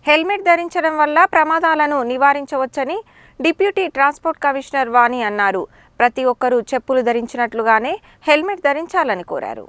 Helmet ధరించడం వల్ల ప్రమాదాలను నివారించవచ్చని డిప్యూటీ ట్రాన్స్పోర్ట్ కమిషనర్ వాణి అన్నారు. ప్రతి ఒక్కరూ చెప్పులు ధరించినట్లుగానే హెల్మెట్ ధరించాలని కోరారు.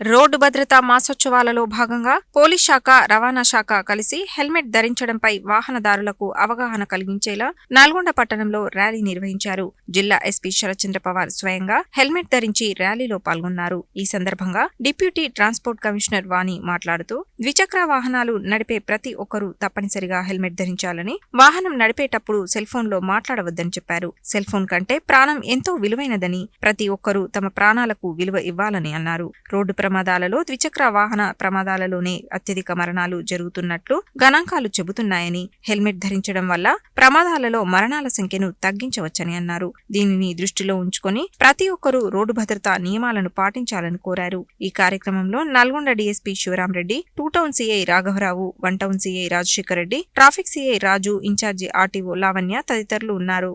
రోడ్డు భద్రతా మాసోత్సవాలలో భాగంగా పోలీస్ శాఖ, రవాణా శాఖ కలిసి హెల్మెట్ ధరించడంపై వాహనదారులకు అవగాహన కలిగించేలా నల్గొండ పట్టణంలో ర్యాలీ నిర్వహించారు. జిల్లా ఎస్పీ శరత్చంద్ర పవార్ స్వయంగా హెల్మెట్ ధరించి ర్యాలీలో పాల్గొన్నారు. ఈ సందర్భంగా డిప్యూటీ ట్రాన్స్పోర్ట్ కమిషనర్ వాణి మాట్లాడుతూ ద్విచక్ర వాహనాలు నడిపే ప్రతి ఒక్కరూ తప్పనిసరిగా హెల్మెట్ ధరించాలని, వాహనం నడిపేటప్పుడు సెల్ ఫోన్ లో మాట్లాడవద్దని చెప్పారు. సెల్ ఫోన్ కంటే ప్రాణం ఎంతో విలువైనదని, ప్రతి ఒక్కరూ తమ ప్రాణాలకు విలువ ఇవ్వాలని అన్నారు. రోడ్డు ప్రమాదాలలో ద్విచక్ర వాహన ప్రమాదాలలోనే అత్యధిక మరణాలు జరుగుతున్నట్లు గణాంకాలు చెబుతున్నాయని, హెల్మెట్ ధరించడం వల్ల ప్రమాదాలలో మరణాల సంఖ్యను తగ్గించవచ్చని అన్నారు. దీనిని దృష్టిలో ఉంచుకొని ప్రతి ఒక్కరూ రోడ్డు భద్రతా నియమాలను పాటించాలని కోరారు. ఈ కార్యక్రమంలో Nalgonda DSP Shivaramreddy, 2 town CI రాఘవరావు, 1 town CI Rajasekhar Reddy, traffic CI Raju, in charge RTO Lavanya తదితరులు ఉన్నారు.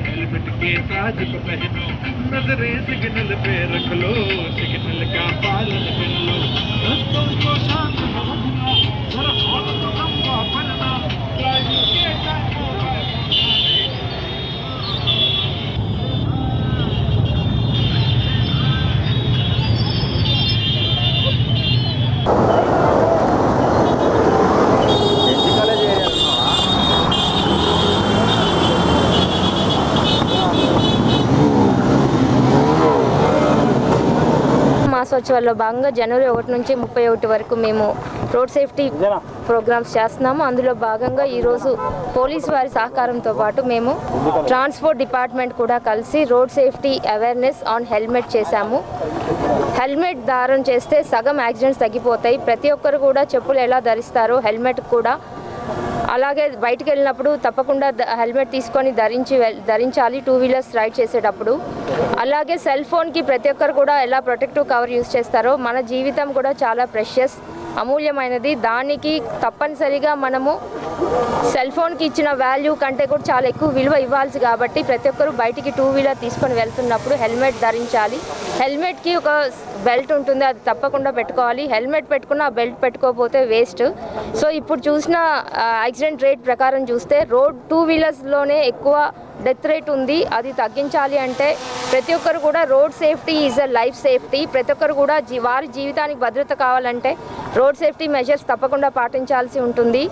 हेलमेट के ताज को पहनो, नजरें सिग्नल पे रख लो, सिग्नल का पालन कर लो, रस्तों को शांत रखना, हर हाल को लंबा बनना, ड्राइविंग के टाइम మాసోత్సవాల్లో భాగంగా జనవరి 1 నుంచి 31 వరకు మేము రోడ్ సేఫ్టీ ప్రోగ్రామ్స్ చేస్తున్నాము. అందులో భాగంగా ఈరోజు పోలీసు వారి సహకారంతో పాటు మేము ట్రాన్స్పోర్ట్ డిపార్ట్మెంట్ కూడా కలిసి road safety awareness on helmet చేశాము. హెల్మెట్ ధారణ చేస్తే సగం యాక్సిడెంట్స్ తగ్గిపోతాయి. ప్రతి ఒక్కరు కూడా చెప్పులు ఎలా ధరిస్తారో హెల్మెట్ కూడా అలాగే బయటికి వెళ్ళినప్పుడు తప్పకుండా హెల్మెట్ తీసుకొని ధరించాలి 2 వీలర్స్ రైడ్ చేసేటప్పుడు. అలాగే సెల్ ఫోన్కి ప్రతి ఒక్కరు కూడా ఎలా ప్రొటెక్టివ్ కవర్ యూజ్ చేస్తారో మన జీవితం కూడా చాలా ప్రెషియస్, అమూల్యమైనది. దానికి తప్పనిసరిగా మనము సెల్ ఫోన్కి ఇచ్చిన వాల్యూ కంటే కూడా చాలా ఎక్కువ విలువ ఇవ్వాల్సి కాబట్టి ప్రతి ఒక్కరు బయటికి 2 వీలర్ తీసుకొని వెళ్తున్నప్పుడు హెల్మెట్ ధరించాలి. హెల్మెట్కి ఒక బెల్ట్ ఉంటుంది, అది తప్పకుండా పెట్టుకోవాలి. హెల్మెట్ పెట్టుకున్న ఆ బెల్ట్ పెట్టుకోకపోతే వేస్ట్. సో ఇప్పుడు చూసిన యాక్సిడెంట్ రేట్ ప్రకారం చూస్తే 2 వీలర్స్లోనే ఎక్కువ డెత్ రేట్ ఉంది. అది తగ్గించాలి అంటే ప్రతి ఒక్కరు కూడా road safety is a life safety. ప్రతి ఒక్కరు కూడా వారి జీవితానికి భద్రత కావాలంటే రోడ్ సేఫ్టీ మెజర్స్ తప్పకుండా పాటించాల్సి ఉంటుంది.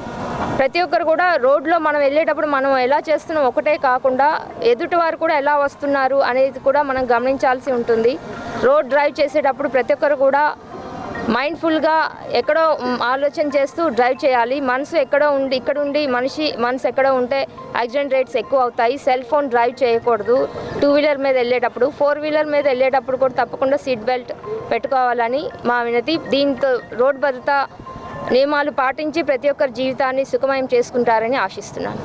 ప్రతి ఒక్కరు కూడా రోడ్లో మనం వెళ్ళేటప్పుడు మనం ఎలా చేస్తున్నాం ఒకటే కాకుండా ఎదుటి వారు కూడా ఎలా వస్తున్నారు అనేది కూడా మనం గమనించాల్సి ఉంటుంది. రోడ్ డ్రైవ్ చేసేటప్పుడు ప్రతి ఒక్కరు కూడా మైండ్ఫుల్గా ఎక్కడో ఆలోచన చేస్తూ డ్రైవ్ చేయాలి. మనసు ఎక్కడో ఉండి ఇక్కడ ఉండి మనసు ఎక్కడో ఉంటే యాక్సిడెంట్ రేట్స్ ఎక్కువ అవుతాయి. సెల్ ఫోన్ డ్రైవ్ చేయకూడదు 2 వీలర్ మీద వెళ్ళేటప్పుడు. 4 వీలర్ మీద వెళ్ళేటప్పుడు కూడా తప్పకుండా సీట్ బెల్ట్ పెట్టుకోవాలని మా వినతి. దీంతో రోడ్ భద్రత నియమాలు పాటించి ప్రతి ఒక్కరి జీవితాన్ని సుఖమయం చేసుకుంటారని ఆశిస్తున్నాను.